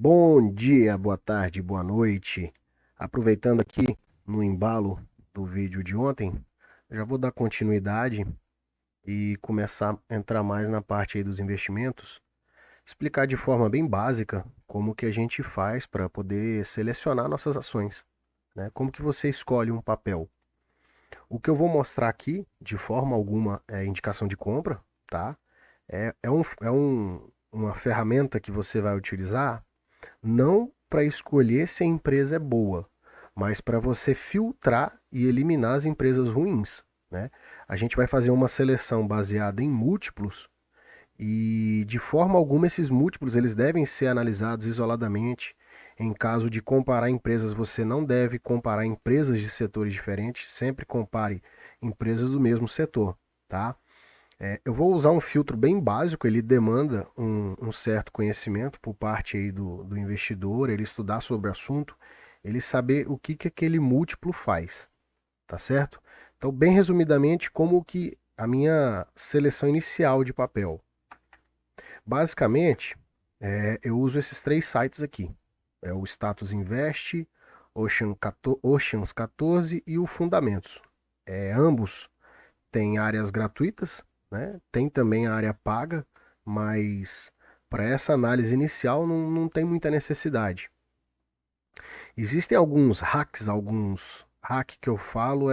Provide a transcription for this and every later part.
Bom dia, boa tarde, boa noite. Aproveitando aqui no embalo do vídeo de ontem, já vou dar continuidade e começar a entrar mais na parte aí dos investimentos, explicar de forma bem básica como que a gente faz para poder selecionar nossas ações, né? Como que você escolhe um papel. O que eu vou mostrar aqui, de forma alguma, é indicação de compra, tá? Uma ferramenta que você vai utilizar não para escolher se a empresa é boa, mas para você filtrar e eliminar as empresas ruins, né? A gente vai fazer uma seleção baseada em múltiplos e de forma alguma esses múltiplos eles devem ser analisados isoladamente. Em caso de comparar empresas, você não deve comparar empresas de setores diferentes, sempre compare empresas do mesmo setor, tá? Eu vou usar um filtro bem básico, ele demanda um certo conhecimento por parte aí do investidor, ele estudar sobre o assunto, ele saber o que aquele múltiplo faz, tá certo? Então, bem resumidamente, como que a minha seleção inicial de papel. Basicamente, eu uso esses três sites aqui. É o Status Invest, Oceans 14 e o Fundamentos. Ambos têm áreas gratuitas, né? Tem também a área paga, mas para essa análise inicial não tem muita necessidade. Existem alguns hacks que eu falo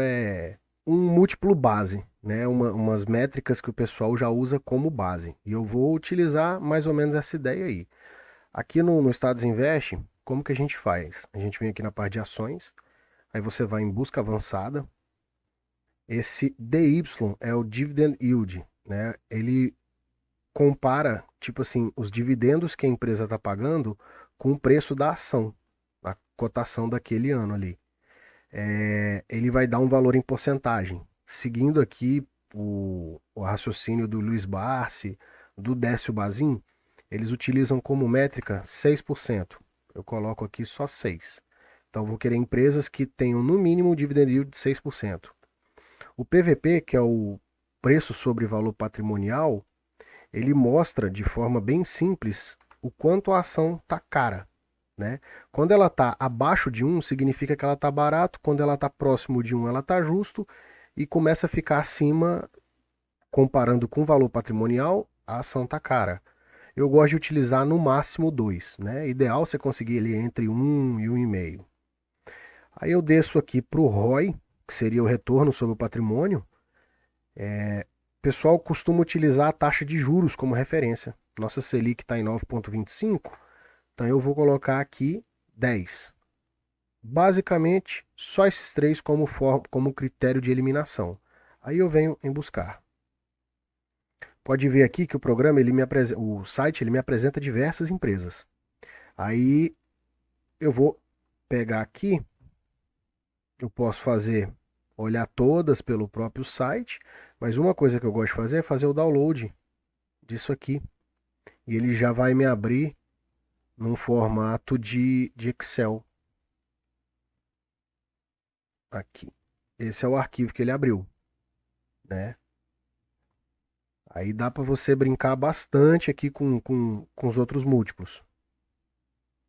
um múltiplo base, né? Umas métricas que o pessoal já usa como base. E eu vou utilizar mais ou menos essa ideia aí. Aqui no Status Invest, como que a gente faz? A gente vem aqui na parte de ações, aí você vai em busca avançada. Esse DY é o Dividend Yield, né? Ele compara, tipo assim, os dividendos que a empresa está pagando com o preço da ação, a cotação daquele ano ali. Ele vai dar um valor em porcentagem. Seguindo aqui o raciocínio do Luiz Barsi, do Décio Bazin, eles utilizam como métrica 6%. Eu coloco aqui só 6. Então, vou querer empresas que tenham no mínimo um dividend yield de 6%. O PVP, que é o preço sobre valor patrimonial, ele mostra de forma bem simples o quanto a ação está cara, né? Quando ela está abaixo de um, significa que ela está barato. Quando ela está próximo de um, ela está justo. E começa a ficar acima, comparando com o valor patrimonial, a ação está cara. Eu gosto de utilizar no máximo 2, né? Ideal você conseguir ele entre um e 1,5. Aí eu desço aqui para o ROI, que seria o retorno sobre o patrimônio. O pessoal costuma utilizar a taxa de juros como referência. Nossa Selic está em 9,25, então eu vou colocar aqui 10. Basicamente, só esses três como critério de eliminação. Aí eu venho em buscar. Pode ver aqui que o programa, o site, ele me apresenta diversas empresas. Aí eu vou pegar aqui, eu posso olhar todas pelo próprio site, mas uma coisa que eu gosto de fazer é fazer o download disso aqui. E ele já vai me abrir num formato de Excel aqui. Esse é o arquivo que ele abriu, né? Aí dá para você brincar bastante aqui com os outros múltiplos.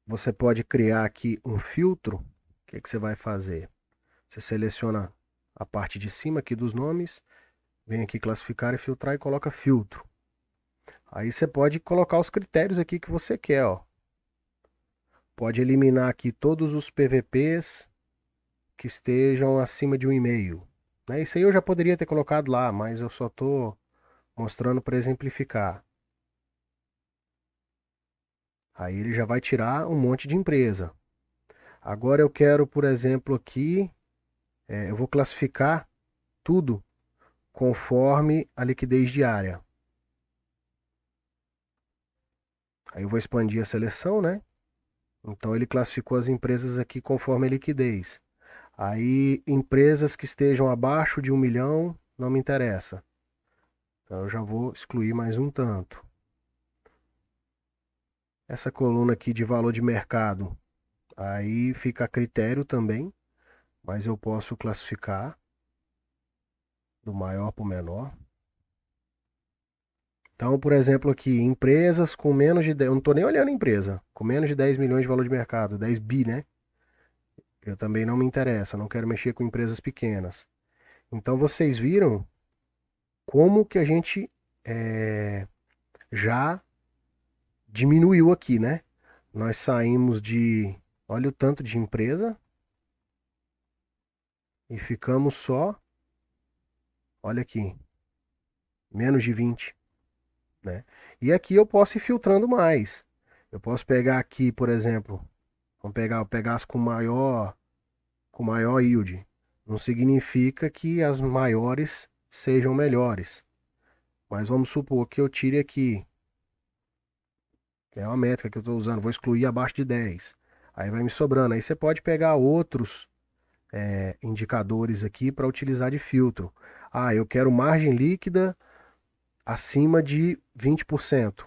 Você pode criar aqui um filtro. O que que você vai fazer? Você seleciona a parte de cima aqui dos nomes, vem aqui classificar e filtrar e coloca filtro. Aí você pode colocar os critérios aqui que você quer, ó. Pode eliminar aqui todos os PVPs que estejam acima de 1,5. Né? Isso aí eu já poderia ter colocado lá, mas eu só estou mostrando para exemplificar. Aí ele já vai tirar um monte de empresa. Agora eu quero, por exemplo, aqui, eu vou classificar tudo conforme a liquidez diária. Aí eu vou expandir a seleção, né? Então ele classificou as empresas aqui conforme a liquidez. Aí empresas que estejam abaixo de 1 milhão não me interessa. Então eu já vou excluir mais um tanto. Essa coluna aqui de valor de mercado, aí fica a critério também, mas eu posso classificar do maior para o menor. Então, por exemplo, aqui, empresas com menos de 10, eu não estou nem olhando a empresa, com menos de 10 milhões de valor de mercado, 10 bi, né? Eu também não me interessa, não quero mexer com empresas pequenas. Então, vocês viram como que a gente já diminuiu aqui, né? Nós saímos de, olha o tanto de empresa e ficamos só, olha aqui, menos de 20, né? E aqui eu posso ir filtrando mais. Eu posso pegar aqui, por exemplo, pegar as com maior yield. Não significa que as maiores sejam melhores. Mas vamos supor que eu tire aqui, que é uma métrica que eu estou usando, vou excluir abaixo de 10. Aí vai me sobrando. Aí você pode pegar outros indicadores aqui para utilizar de filtro. Ah, eu quero margem líquida acima de 20%.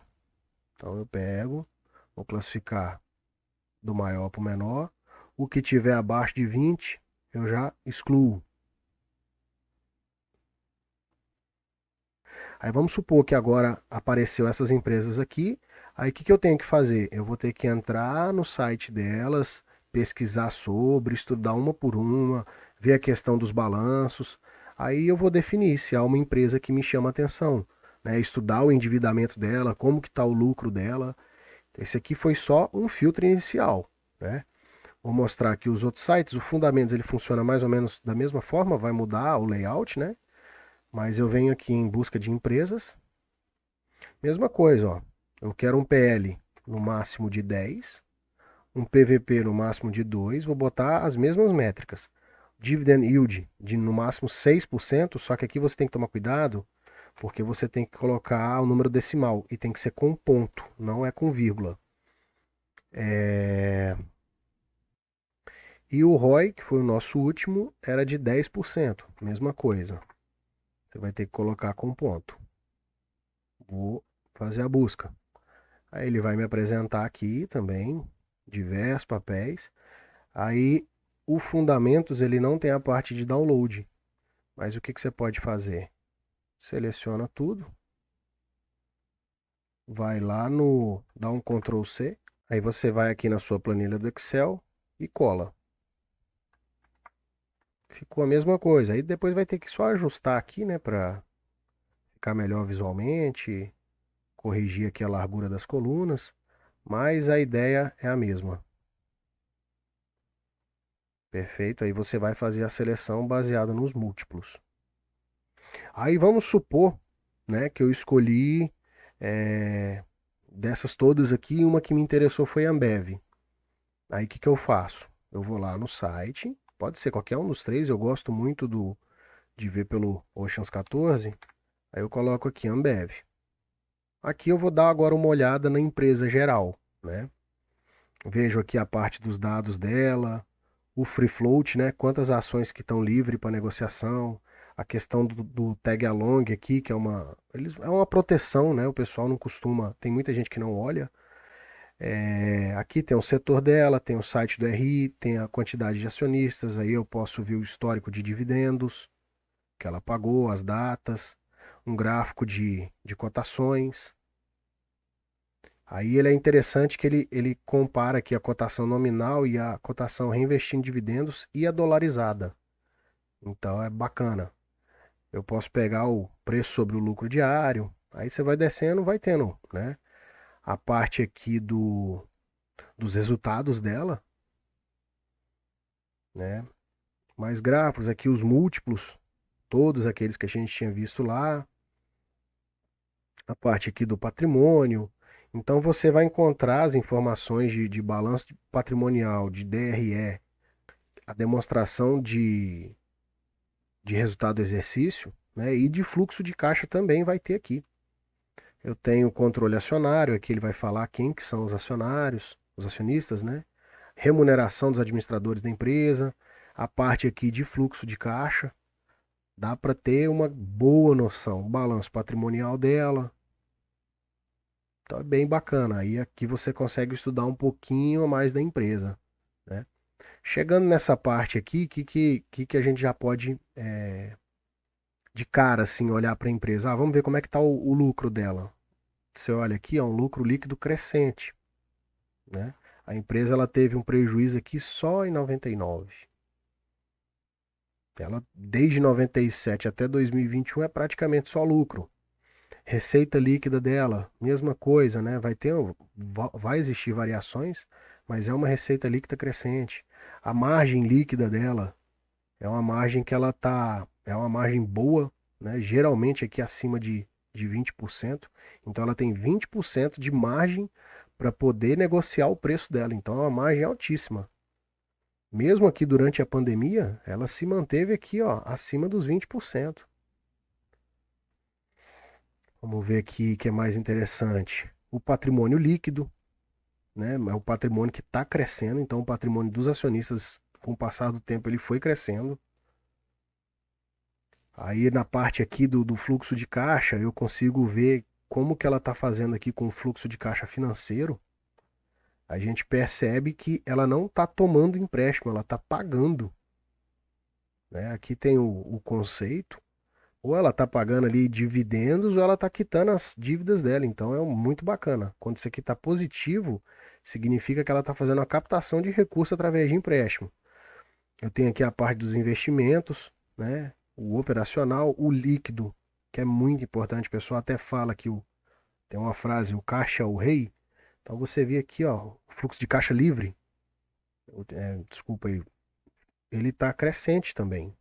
Então eu pego, vou classificar do maior para o menor. O que tiver abaixo de 20, eu já excluo. Aí vamos supor que agora apareceu essas empresas aqui. Aí o que eu tenho que fazer? Eu vou ter que entrar no site delas, pesquisar sobre, estudar uma por uma, ver a questão dos balanços. Aí eu vou definir se há uma empresa que me chama a atenção, né? Estudar o endividamento dela, como que está o lucro dela. Esse aqui foi só um filtro inicial, né? Vou mostrar aqui os outros sites. O Fundamentos ele funciona mais ou menos da mesma forma, vai mudar o layout, né? Mas eu venho aqui em busca de empresas. Mesma coisa, ó. Eu quero um PL no máximo de 10, um PVP no máximo de 2, vou botar as mesmas métricas. Dividend yield de no máximo 6%, só que aqui você tem que tomar cuidado, porque você tem que colocar o número decimal e tem que ser com ponto, não é com vírgula. E o ROI, que foi o nosso último, era de 10%, mesma coisa. Você vai ter que colocar com ponto. Vou fazer a busca. Aí ele vai me apresentar aqui também diversos papéis. Aí o Fundamentos ele não tem a parte de download, mas o que que você pode fazer? Seleciona tudo, vai lá no, dá um Ctrl C, aí você vai aqui na sua planilha do Excel e cola. Ficou a mesma coisa. Aí depois vai ter que só ajustar aqui, né, para ficar melhor visualmente, corrigir aqui a largura das colunas, mas a ideia é a mesma. Perfeito? Aí você vai fazer a seleção baseada nos múltiplos. Aí vamos supor, né, que eu escolhi é, dessas todas aqui, uma que me interessou foi a Ambev. Aí o que que eu faço? Eu vou lá no site, pode ser qualquer um dos três, eu gosto muito de ver pelo Oceans 14. Aí eu coloco aqui Ambev. Aqui eu vou dar agora uma olhada na empresa geral, né? Vejo aqui a parte dos dados dela, o free float, né? Quantas ações que estão livres para negociação, a questão do tag along aqui, que é é uma proteção, né? O pessoal não costuma, tem muita gente que não olha. Aqui tem o setor dela, tem o site do RI, tem a quantidade de acionistas, aí eu posso ver o histórico de dividendos que ela pagou, as datas, um gráfico de cotações. Aí ele é interessante que ele compara aqui a cotação nominal e a cotação reinvestida em dividendos e a dolarizada. Então é bacana. Eu posso pegar o preço sobre o lucro diário, aí você vai descendo, vai tendo, né? A parte aqui dos resultados dela, né? Mais gráficos aqui, os múltiplos, todos aqueles que a gente tinha visto lá. A parte aqui do patrimônio. Então você vai encontrar as informações de balanço patrimonial, de DRE, a demonstração de resultado do exercício, né? E de fluxo de caixa também vai ter aqui. Eu tenho o controle acionário, aqui ele vai falar quem que são os acionários, os acionistas, né? Remuneração dos administradores da empresa, a parte aqui de fluxo de caixa, dá para ter uma boa noção, o balanço patrimonial dela. Então é bem bacana. Aí aqui você consegue estudar um pouquinho mais da empresa, né? Chegando nessa parte aqui, que a gente já pode, de cara, assim, olhar para a empresa? Ah, vamos ver como é que está o lucro dela. você olha aqui, é um lucro líquido crescente, né? A empresa ela teve um prejuízo aqui só em 99. Ela, desde 97 até 2021 é praticamente só lucro. Receita líquida dela, mesma coisa, né? Vai existir variações, mas é uma receita líquida crescente. A margem líquida dela é uma margem que é uma margem boa, né? Geralmente aqui acima de 20%. Então ela tem 20% de margem para poder negociar o preço dela. Então é uma margem altíssima. Mesmo aqui durante a pandemia, ela se manteve aqui, ó, acima dos 20%. Vamos ver aqui o que é mais interessante. O patrimônio líquido, né? É o patrimônio que está crescendo. Então o patrimônio dos acionistas, com o passar do tempo, ele foi crescendo. Aí na parte aqui do fluxo de caixa, eu consigo ver como que ela está fazendo aqui com o fluxo de caixa financeiro. A gente percebe que ela não está tomando empréstimo, ela está pagando, né? Aqui tem o conceito, ou ela está pagando ali dividendos, ou ela está quitando as dívidas dela. Então é muito bacana. Quando isso aqui está positivo, significa que ela está fazendo a captação de recursos através de empréstimo. Eu tenho aqui a parte dos investimentos, né? O operacional, o líquido, que é muito importante. O pessoal até fala que tem uma frase, o caixa é o rei. Então você vê aqui, ó, o fluxo de caixa livre, desculpa aí, ele está crescente também,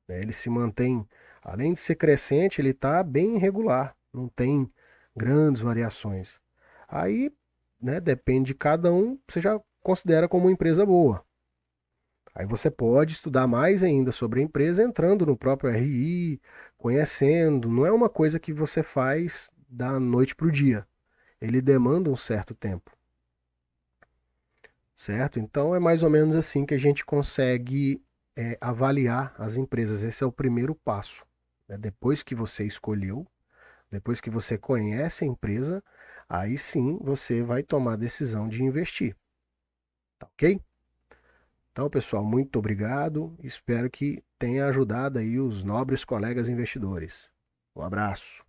né? Ele se mantém, além de ser crescente, ele está bem irregular, não tem grandes variações. Aí, né, depende de cada um, você já considera como uma empresa boa. Aí você pode estudar mais ainda sobre a empresa entrando no próprio RI, conhecendo. Não é uma coisa que você faz da noite para o dia. Ele demanda um certo tempo, certo? Então é mais ou menos assim que a gente consegue avaliar as empresas. Esse é o primeiro passo, né? Depois que você escolheu, depois que você conhece a empresa, aí sim você vai tomar a decisão de investir, tá ok? Então, pessoal, muito obrigado. Espero que tenha ajudado aí os nobres colegas investidores. Um abraço.